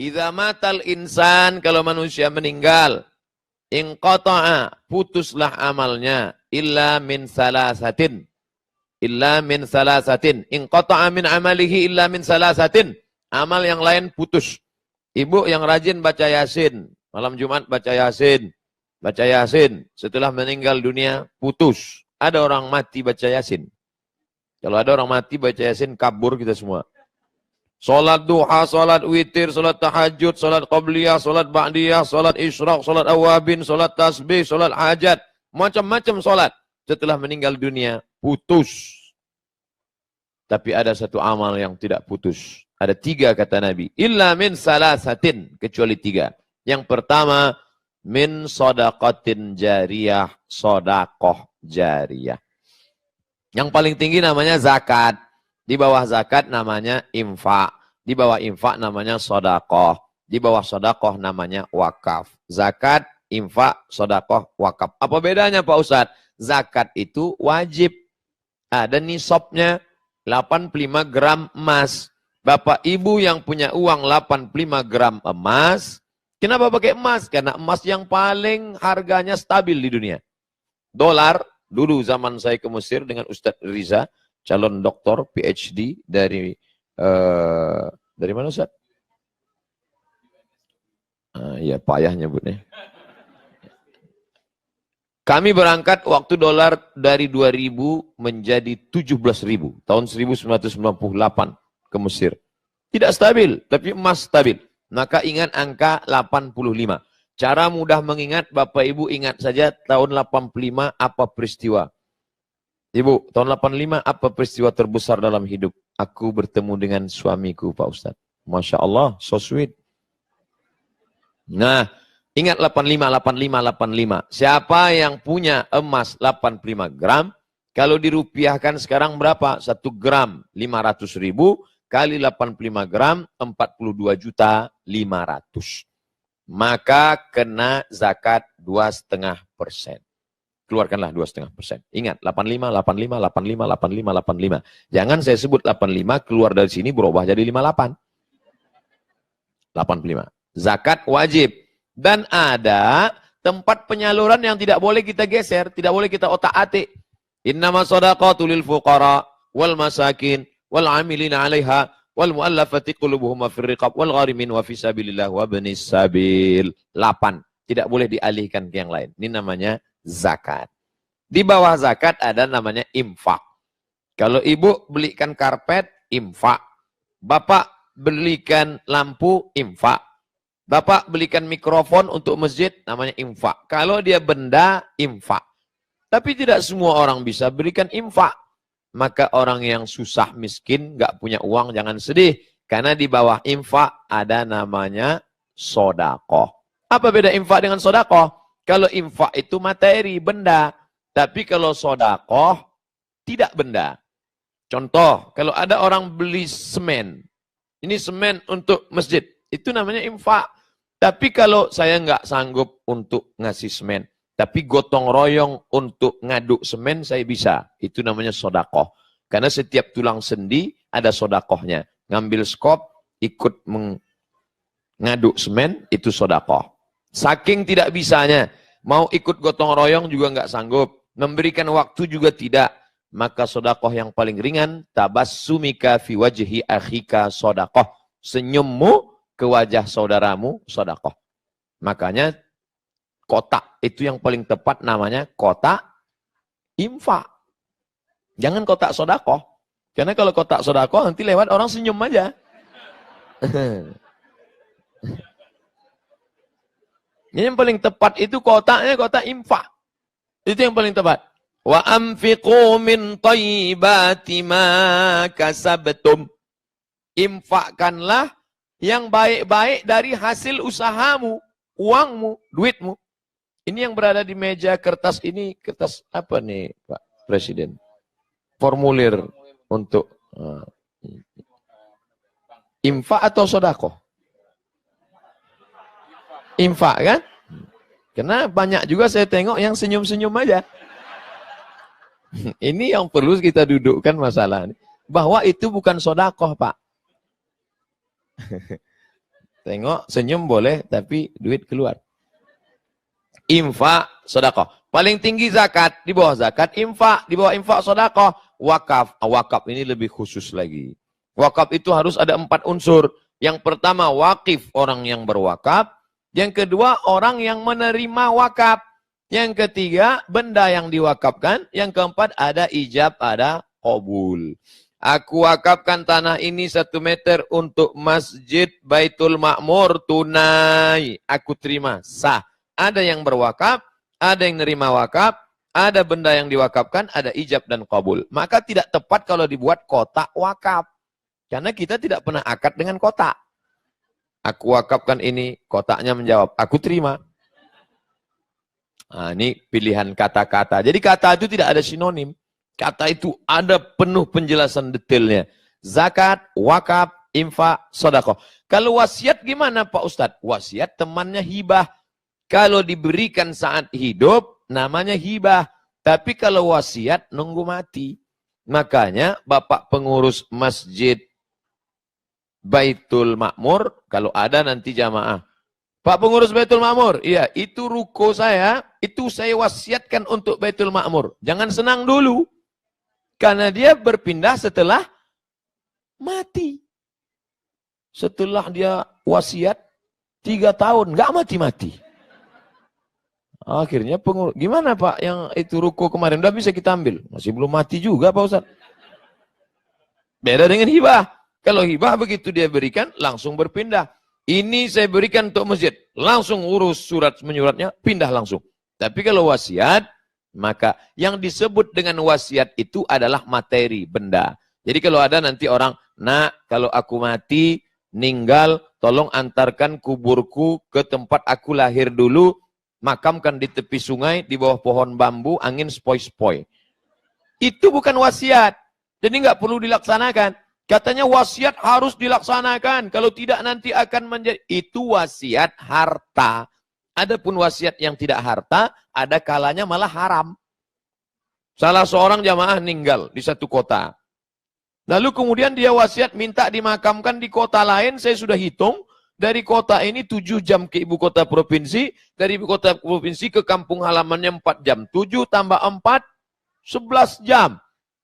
Idza matal insan, kalau manusia meninggal, inqata'a, putuslah amalnya, illa min salasatin. Illa min salasatin. Inqata'a min amalihi illa min salasatin. Amal yang lain putus. Ibu yang rajin baca Yasin, malam Jumat baca Yasin. Baca Yasin, setelah meninggal dunia putus. Ada orang mati baca Yasin. Kalau ada orang mati baca Yasin, kabur kita semua. Salat duha, salat witir, salat tahajud, salat qabliyah, salat ba'diyah, salat isyraq, salat awabin, salat tasbih, salat hajat. Macam-macam salat. Setelah meninggal dunia, putus. Tapi ada satu amal yang tidak putus. Ada 3 kata Nabi. Illa min salasatin. Kecuali 3. Yang pertama, min sodaqatin jariyah. Sodakoh jariyah. Yang paling tinggi namanya zakat. Di bawah zakat namanya infak. Di bawah infak namanya sodakoh. Di bawah sodakoh namanya wakaf. Zakat, infak, sodakoh, wakaf. Apa bedanya Pak Ustadz? Zakat itu wajib. Ada nisabnya 85 gram emas. Bapak ibu yang punya uang 85 gram emas. Kenapa pakai emas? Karena emas yang paling harganya stabil di dunia. Dolar, dulu zaman saya ke Mesir dengan Ustadz Riza, calon doktor PhD dari mana Ustaz? Ya payah nyebutnya. Kami berangkat waktu dolar dari 2000 menjadi 17.000 tahun 1998 ke Mesir. Tidak stabil, tapi emas stabil. Maka ingat angka 85. Cara mudah mengingat, Bapak Ibu ingat saja tahun 85 apa peristiwa. Ibu, tahun 85 apa peristiwa terbesar dalam hidup? Aku bertemu dengan suamiku, Pak Ustadz. Masya Allah, so sweet. Nah, ingat 85, 85, 85. Siapa yang punya emas 85 gram, kalau dirupiahkan sekarang berapa? 1 gram 500.000 kali 85 gram 42.500.000. Maka kena zakat 2,5%. Keluarkanlah 2,5%. Ingat, 85, 85, 85, 85, 85. Jangan saya sebut 85, keluar dari sini berubah jadi 58. 85. Zakat wajib. Dan ada tempat penyaluran yang tidak boleh kita geser, tidak boleh kita otak-atik. Innama shadaqatu lil fuqara wal masakin wal amilina 'alaiha wal mu'allafati qulubuhum fir riqab wal gharimin wa fi sabilillah wa ibnis sabil. 8. Tidak boleh dialihkan ke yang lain. Ini namanya zakat. Di bawah zakat ada namanya infak. Kalau ibu belikan karpet, infak. Bapak belikan lampu, infak. Bapak belikan mikrofon untuk masjid, namanya infak. Kalau dia benda, infak. Tapi tidak semua orang bisa berikan infak. Maka orang yang susah, miskin, nggak punya uang, jangan sedih. Karena di bawah infak ada namanya sodakoh. Apa beda infak dengan sodakoh? Kalau infak itu materi, benda. Tapi kalau sodakoh, tidak benda. Contoh, kalau ada orang beli semen. Ini semen untuk masjid. Itu namanya infak. Tapi kalau saya nggak sanggup untuk ngasih semen. Tapi gotong royong untuk ngaduk semen, saya bisa. Itu namanya sodakoh. Karena setiap tulang sendi ada sodakohnya. Ngambil skop, ikut ngaduk semen, itu sodakoh. Saking tidak bisanya, mau ikut gotong royong juga nggak sanggup, memberikan waktu juga tidak, maka sodakoh yang paling ringan, tabassumika fi wajhi akhika sodakoh, senyummu ke wajah saudaramu sodakoh. Makanya kotak itu yang paling tepat namanya kotak infak. Jangan kotak sodakoh, karena kalau kotak sodakoh nanti lewat orang senyum aja. Yang paling tepat itu kotaknya kotak infak. Itu yang paling tepat. Wa anfiqu min thayyibati ma kasabtum. Infakkanlah yang baik-baik dari hasil usahamu, uangmu, duitmu. Ini yang berada di meja kertas ini, kertas apa nih Pak Presiden? Formulir untuk infak atau sodakoh? Infak kan? Karena banyak juga saya tengok yang senyum-senyum aja. Ini yang perlu kita dudukkan masalah ini. Bahwa itu bukan sodakoh, Pak. Tengok, senyum boleh, tapi duit keluar. Infak, sedekah. Paling tinggi zakat, di bawah zakat, infak, di bawah infak, sedekah. Wakaf, wakaf ini lebih khusus lagi. Wakaf itu harus ada 4 unsur. Yang pertama, wakif, orang yang berwakaf. Yang kedua, orang yang menerima wakaf. Yang ketiga, benda yang diwakafkan. Yang keempat, ada ijab, ada qabul. Aku wakafkan tanah ini 1 meter untuk Masjid Baitul Ma'mur tunai. Aku terima, sah. Ada yang berwakaf, ada yang nerima wakaf, ada benda yang diwakafkan, ada ijab dan qabul. Maka tidak tepat kalau dibuat kotak wakaf. Karena kita tidak pernah akad dengan kotak. Aku wakafkan ini, kotaknya menjawab, aku terima. Nah, ini pilihan kata-kata. Jadi kata itu tidak ada sinonim. Kata itu ada penuh penjelasan detailnya. Zakat, wakaf, infak, sedekah. Kalau wasiat gimana Pak Ustadz? Wasiat temannya hibah. Kalau diberikan saat hidup, namanya hibah. Tapi kalau wasiat, nunggu mati. Makanya Bapak pengurus Masjid Baitul Ma'mur, kalau ada nanti jamaah. Pak pengurus Baitul Ma'mur, iya, itu ruko saya, itu saya wasiatkan untuk Baitul Ma'mur. Jangan senang dulu. Karena dia berpindah setelah mati. Setelah dia wasiat 3 tahun, nggak mati-mati. Akhirnya pengurus, gimana Pak yang itu ruko kemarin? Udah bisa kita ambil. Masih belum mati juga Pak Ustadz. Beda dengan hibah. Kalau hibah begitu dia berikan, langsung berpindah. Ini saya berikan untuk masjid. Langsung urus surat menyuratnya, pindah langsung. Tapi kalau wasiat, maka yang disebut dengan wasiat itu adalah materi, benda. Jadi kalau ada nanti orang, nak kalau aku mati, meninggal, tolong antarkan kuburku ke tempat aku lahir dulu, makamkan di tepi sungai, di bawah pohon bambu, angin sepoi-sepoi. Itu bukan wasiat. Jadi nggak perlu dilaksanakan. Katanya wasiat harus dilaksanakan. Kalau tidak nanti akan menjadi. Itu wasiat harta. Adapun wasiat yang tidak harta, ada kalanya malah haram. Salah seorang jamaah meninggal di satu kota. Lalu kemudian dia wasiat minta dimakamkan di kota lain. Saya sudah hitung. Dari kota ini 7 jam ke ibu kota provinsi. Dari ibu kota provinsi ke kampung halamannya 4 jam. 7 tambah 4, 11 jam.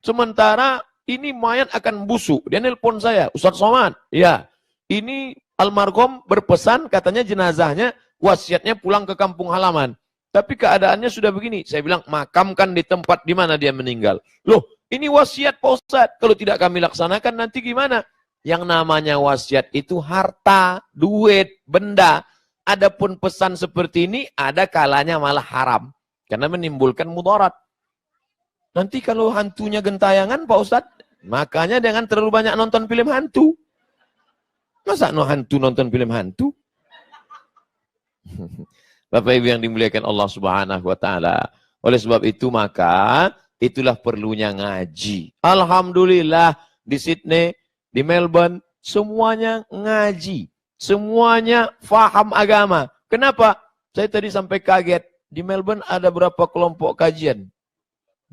Sementara ini mayat akan busuk. Dia nelpon saya, Ustaz Somad. Ya, ini almarhum berpesan katanya jenazahnya wasiatnya pulang ke kampung halaman. Tapi keadaannya sudah begini. Saya bilang makamkan di tempat di mana dia meninggal. Loh, ini wasiat Pak Ustaz. Kalau tidak kami laksanakan nanti gimana? Yang namanya wasiat itu harta, duit, benda. Adapun pesan seperti ini ada kalanya malah haram. Karena menimbulkan mudarat. Nanti kalau hantunya gentayangan Pak Ustadz, makanya jangan terlalu banyak nonton film hantu. Masa hantu nonton film hantu? Bapak Ibu yang dimuliakan Allah Subhanahu wa taala. Oleh sebab itu maka itulah perlunya ngaji. Alhamdulillah di Sydney, di Melbourne semuanya ngaji. Semuanya faham agama. Kenapa? Saya tadi sampai kaget. Di Melbourne ada berapa kelompok kajian?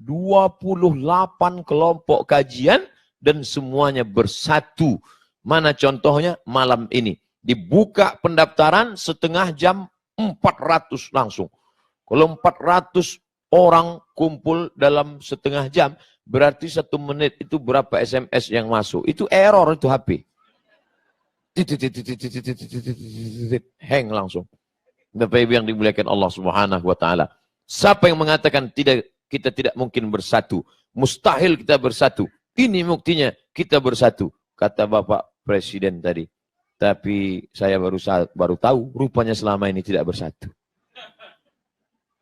28 kelompok kajian dan semuanya bersatu. Mana contohnya? Malam ini. Dibuka pendaftaran setengah jam 400 langsung. Kalau 400 orang kumpul dalam setengah jam, berarti 1 menit itu berapa SMS yang masuk? Itu error itu HP. Hang langsung. Bapak Ibu yang dimuliakan Allah Subhanahu wa taala. Siapa yang mengatakan kita tidak mungkin bersatu. Mustahil kita bersatu. Ini buktinya kita bersatu. Kata Bapak Presiden tadi. Tapi saya baru tahu rupanya selama ini tidak bersatu.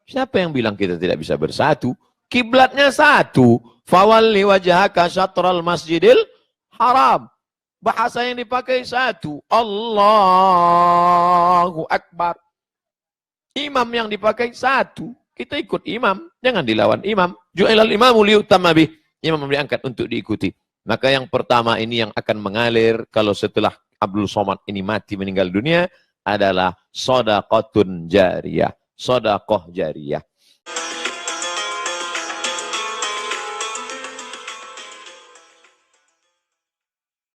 Siapa yang bilang kita tidak bisa bersatu? Kiblatnya satu. Fawalli wajhaka syatral masjidil haram. Bahasa yang dipakai satu. Allahu Akbar. Imam yang dipakai satu. Kita ikut imam, jangan dilawan imam. Ju'ilal imamu liyutamma bih. Imam diangkat untuk diikuti. Maka yang pertama ini yang akan mengalir kalau setelah Abdul Somad ini mati meninggal dunia adalah shadaqatun jariyah. Shadaqah jariyah.